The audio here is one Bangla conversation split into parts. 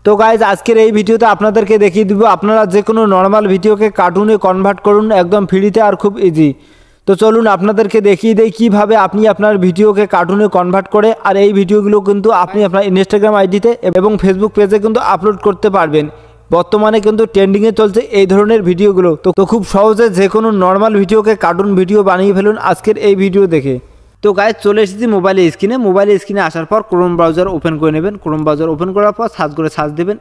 তো গাইজ আজকের এই ভিডিওতে আপনাদেরকে দেখিয়ে দিব আপনারা যে কোনো নর্মাল ভিডিওকে কার্টুনে কনভার্ট করুন একদম ফ্রিতে আর খুব ইজি। তো চলুন আপনাদেরকে দেখিয়ে দেই কীভাবে আপনি আপনার ভিডিওকে কার্টুনে কনভার্ট করে আর এই ভিডিওগুলো কিন্তু আপনি আপনার ইনস্টাগ্রাম আইডিতে এবং ফেসবুক পেজে কিন্তু আপলোড করতে পারবেন। বর্তমানে কিন্তু ট্রেন্ডিংয়ে চলছে এই ধরনের ভিডিওগুলো। তো খুব সহজে যে কোনো নর্মাল ভিডিওকে কার্টুন ভিডিও বানিয়ে ফেলুন আজকের এই ভিডিও দেখে। তো গাইজ চলে এসেছি মোবাইলের স্ক্রিনে আসার পর ক্রোম ব্রাউজার ওপেন করে নেবেন। ক্রোম ব্রাউজার ওপেন করার পর সার্চ দেবেন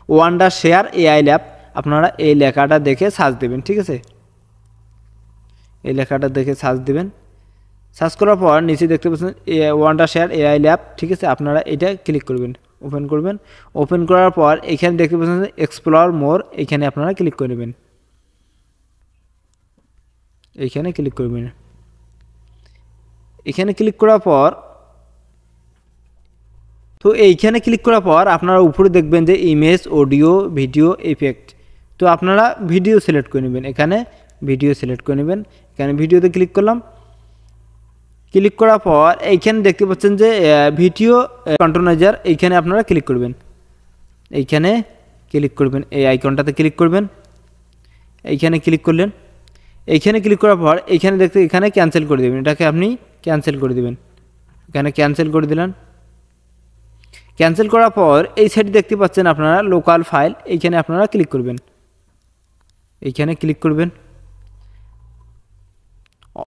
ওয়ান্ডারশেয়ার এআই ল্যাব। আপনারা এই লেখাটা দেখে সার্চ দেবেন, ঠিক আছে? এই লেখাটা দেখে সার্চ দেবেন। সার্চ করার পর নিচে দেখতে পাচ্ছেন ওয়ান্ডারশেয়ার এআই ল্যাব, ঠিক আছে? আপনারা এটা ক্লিক করবেন, ওপেন করবেন। ওপেন করার পর এখানে দেখতে পাচ্ছেন এক্সপ্লোর মোর, এখানে আপনারা ক্লিক করে নেবেন। এইখানে ক্লিক করবেন। এখানে ক্লিক করার পর এইখানে ক্লিক করার পর আপনারা উপরে দেখবেন যে ইমেজ, অডিও, ভিডিও, ইফেক্ট। তো আপনারা ভিডিও সিলেক্ট করে নেবেন, এখানে ভিডিও সিলেক্ট করে নেবেন। এখানে ভিডিওতে ক্লিক করলাম। ক্লিক করার পর এইখানে দেখতে পাচ্ছেন যে ভিডিও কন্ট্রোলাইজার, এইখানে আপনারা ক্লিক করবেন। এইখানে ক্লিক করবেন, এই আইকনটাতে ক্লিক করবেন। এইখানে ক্লিক করলেন। এইখানে ক্লিক করার পর এখানে ক্যান্সেল করে দেবেন, এটাকে আপনি ক্যান্সেল করে দেবেন। এখানে ক্যান্সেল করে দিলেন। ক্যান্সেল করার পর এই সাইডে দেখতে পাচ্ছেন আপনারা লোকাল ফাইল, এইখানে আপনারা ক্লিক করবেন। এইখানে ক্লিক করবেন।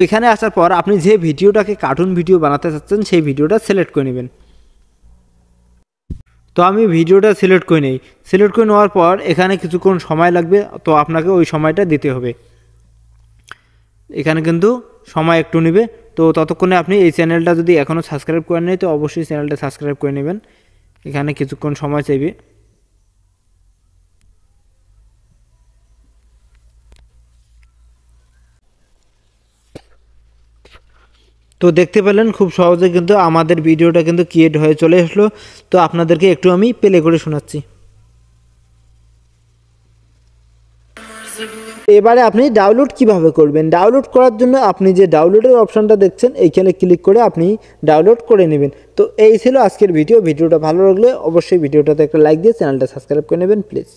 এখানে আসার পর আপনি যে ভিডিওটাকে কার্টুন ভিডিও বানাতে চাচ্ছেন সেই ভিডিওটা সিলেক্ট করে নেবেন। তো আমি ভিডিওটা সিলেক্ট করে নেই। সিলেক্ট করে নেওয়ার পর এখানে কিছুক্ষণ সময় লাগবে, তো আপনাকে ওই সময়টা দিতে হবে। এখানে কিন্তু সময় একটু নেবে। তো ততক্ষণে আপনি এই চ্যানেলটা যদি এখনও সাবস্ক্রাইব করেন নাই তো অবশ্যই চ্যানেলটা সাবস্ক্রাইব করে নেবেন। এখানে কিছুক্ষণ সময় চাইবে। তো দেখতে পেলেন খুব সহজে কিন্তু আমাদের ভিডিওটা কিন্তু ক্রিয়েট হয়ে চলে আসলো। তো আপনাদেরকে একটু আমি প্লে করে শোনাচ্ছি। এবারে আপনি ডাউনলোড কিভাবে করবেন? ডাউনলোড করার জন্য আপনি যে ডাউনলোডের অপশনটা দেখছেন এইখানে ক্লিক করে আপনি ডাউনলোড করে নেবেন। তো এই ছিল আজকের ভিডিওটা ভালো লাগলে অবশ্যই ভিডিওটাতে একটা লাইক দিয়ে চ্যানেলটা সাবস্ক্রাইব করে নেবেন প্লিজ।